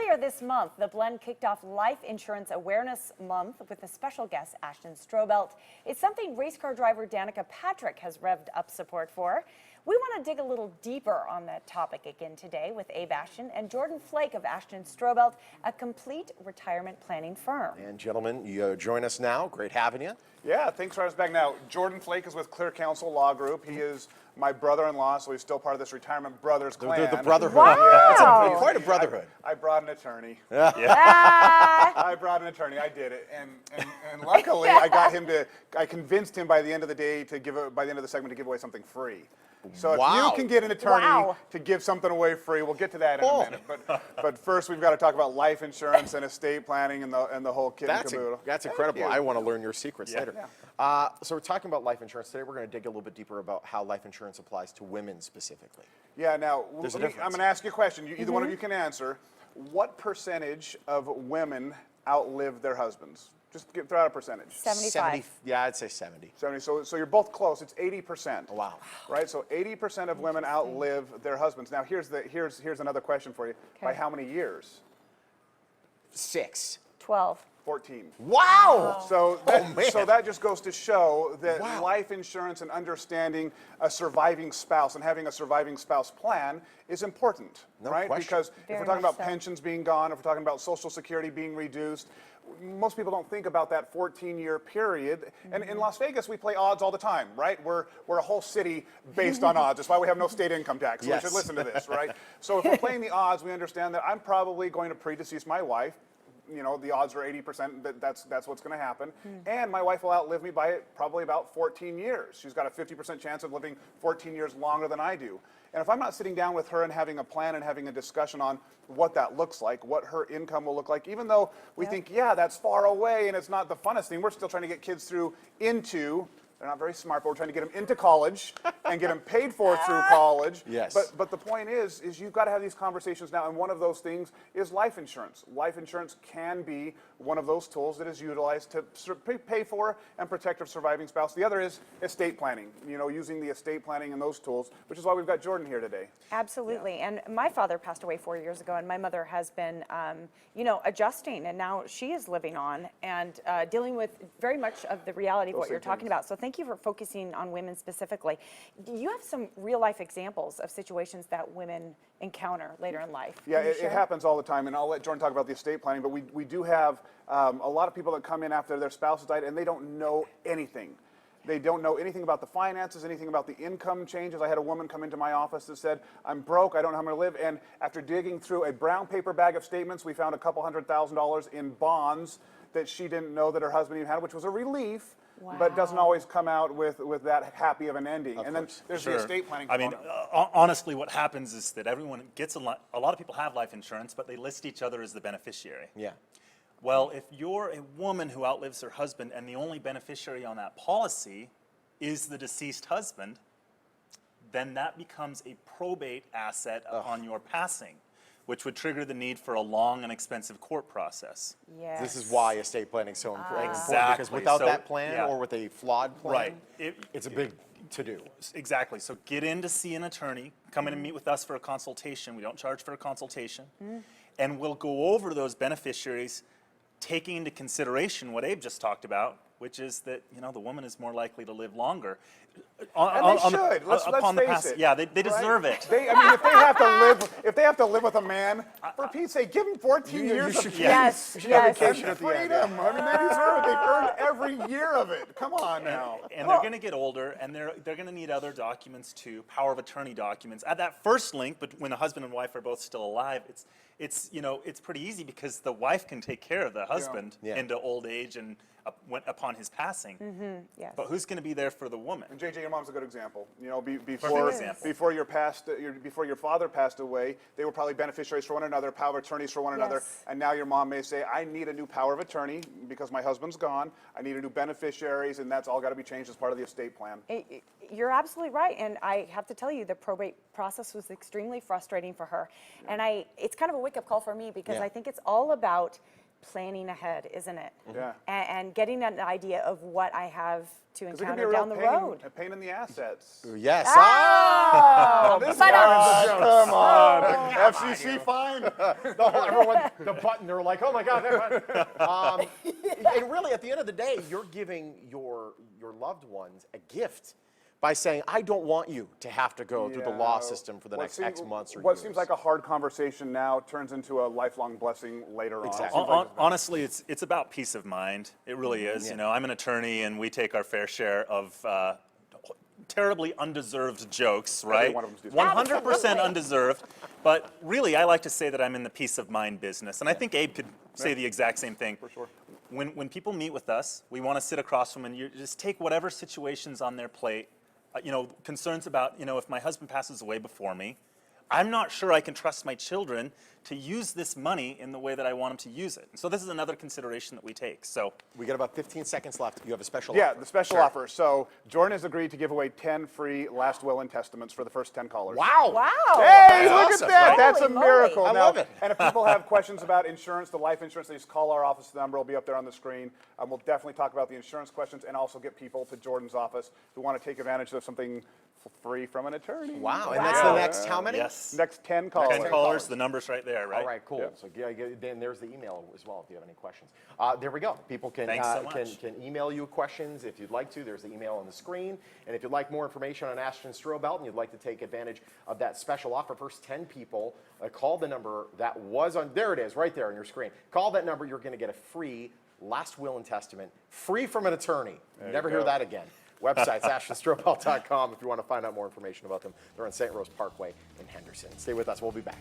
Earlier this month, the Blend kicked off Life Insurance Awareness Month with a special guest, Ashton Strobelt. It's something race car driver Danica Patrick has revved up support for. We want to dig a little deeper on that topic again today with Abe Ashton and Jordan Flake of Ashton Strobelt, a complete retirement planning firm. And gentlemen, you join us now. Great having you. Yeah, thanks for having us back. Now, Jordan Flake is with Clear Counsel Law Group. He is my brother-in-law, so he's still part of this retirement brothers clan. The brotherhood. Wow. It's quite a brotherhood. I brought an attorney. Ah. I brought an attorney. I did it, and luckily I got him to. I convinced him by the end of the day to by the end of the segment to give away something free. So if you can get an attorney to give something away free, we'll get to that in a minute. But first, we've got to talk about life insurance and estate planning and the whole kit and caboodle. That's incredible. I want to learn your secrets later. Yeah. So we're talking about life insurance today. We're going to dig a little bit deeper about how life insurance applies to women specifically. Yeah. Now, There's a I'm difference. going to ask you a question. Either one of you can answer. What percentage of women outlive their husbands? Just throw out a percentage. 75. Yeah, I'd say 70. 70. So you're both close. It's 80%. Oh, wow. Right. So 80% of women outlive their husbands. Now here's another question for you. Okay. By how many years? 6. 12. 14. Wow. So that just goes to show that Wow. life insurance and understanding a surviving spouse and having a surviving spouse plan is important, No right? question. Because if Very we're talking much about so. pensions being gone, if we're talking about Social Security being reduced, most people don't think about that 14-year period. And in Las Vegas, we play odds all the time, right? We're a whole city based on odds. That's why we have no state income tax. So Yes. we should listen to this, right? So if we're playing the odds, we understand that I'm probably going to predecease my wife. You know, the odds are 80% that that's what's going to happen. And my wife will outlive me by probably about 14 years. She's got a 50% chance of living 14 years longer than I do. And if I'm not sitting down with her and having a plan and having a discussion on what that looks like, what her income will look like, even though we think, yeah, that's far away and it's not the funnest thing, we're still trying to get kids into, they're not very smart, but we're trying to get them into college and get them paid for through college. Yes. But the point is you've got to have these conversations now, and one of those things is life insurance. Life insurance can be one of those tools that is utilized to pay for and protect a surviving spouse. The other is estate planning, you know, using the estate planning and those tools, which is why we've got Jordan here today. Absolutely. And my father passed away 4 years ago, and my mother has been, adjusting, and now she is living on and dealing with very much of the reality of what you're talking about. So thank you for focusing on women specifically. You have some real-life examples of situations that women encounter later in life. Yeah, Can you it share? happens all the time, and I'll let Jordan talk about the estate planning, but we do have a lot of people that come in after their spouse has died, and they don't know anything. They don't know anything about the finances, anything about the income changes. I had a woman come into my office that said, I'm broke, I don't know how I'm going to live, and after digging through a brown paper bag of statements, we found a couple $100,000 in bonds that she didn't know that her husband even had, which was a relief. But doesn't always come out with that happy of an ending. And then there's the estate planning component. Honestly, what happens is that everyone gets a lot of people have life insurance, but they list each other as the beneficiary. Yeah. Well, if you're a woman who outlives her husband and the only beneficiary on that policy is the deceased husband, then that becomes a probate asset upon your passing, which would trigger the need for a long and expensive court process. Yes. This is why estate planning is so important. Exactly. Because without So, that plan yeah. or with a flawed plan, Right. it's a big to-do. Exactly. So get in to see an attorney. Come in and meet with us for a consultation. We don't charge for a consultation. And we'll go over those beneficiaries, taking into consideration what Abe just talked about, which is that, the woman is more likely to live longer. And they should. Let's face it. Yeah, they deserve it. If they have to live with a man, for Pete's sake, give them 14 years of peace. Yes, You should have yes. vacation at the end. Freedom. I mean, they deserve it. They've earned every year of it. Come on now. And they're going to get older, and they're going to need other documents too, power of attorney documents. At that first link, but when the husband and wife are both still alive, it's pretty easy because the wife can take care of the husband Yeah. into old age and upon his passing. Yes. But who's going to be there for the woman? And JJ, your mom's a good example. example. Before your father passed away, they were probably beneficiaries for one another, power of attorneys for one another. Yes. And now your mom may say, I need a new power of attorney because my husband's gone. I need a new beneficiaries, and that's all got to be changed as part of the estate plan. You're absolutely right, and I have to tell you, the probate process was extremely frustrating for her. And it's kind of a wake-up call for me because Yeah. I think it's all about planning ahead, isn't it? Yeah. And getting an idea of what I have to Because it can be a encounter real down the road. a pain in the assets. Yes. Oh, This guy, come on. FCC fine. The button, they're like, oh my God. That button. And really, at the end of the day, you're giving your loved ones a gift by saying, I don't want you to have to go through the law system for the next X months or What years. seems like a hard conversation now turns into a lifelong blessing later Exactly. on. Honestly, it's about peace of mind. It really is. You know, I'm an attorney, and we take our fair share of terribly undeserved jokes, right? one of them's decent. 100% undeserved. But really, I like to say that I'm in the peace of mind business, and I think Abe could say the exact same thing. For sure. When people meet with us, we want to sit across from them and you just take whatever situation's on their plate. You know, concerns about, you know, if my husband passes away before me, I'm not sure I can trust my children to use this money in the way that I want them to use it. And so this is another consideration that we take. So We got about 15 seconds left. You have a special Yeah, offer. the special offer. So Jordan has agreed to give away 10 free last will and testaments for the first 10 callers. Wow. Wow. Hey, That's look awesome, at that. right? That's a Holy moly. miracle. I Now, love it. And if people have questions about insurance, the life insurance, they just call our office. The number will be up there on the screen. We'll definitely talk about the insurance questions and also get people to Jordan's office who want to take advantage of something free from an attorney. Wow. And that's the next how many? yes, Next 10 callers. 10 callers, the number's right there, right? All right, cool. Yeah. So then there's the email as well if you have any questions. There we go. People can Thanks so much. can email you questions if you'd like to. There's the email on the screen. And if you'd like more information on Ashton Strobelt and you'd like to take advantage of that special offer, first 10 people call the number that was on. There it is, right there on your screen. Call that number. You're going to get a free last will and testament, free from an attorney. You never hear that again. Website's ashtonstrobelt.com if you want to find out more information about them. They're on St. Rose Parkway in Henderson. Stay with us. We'll be back.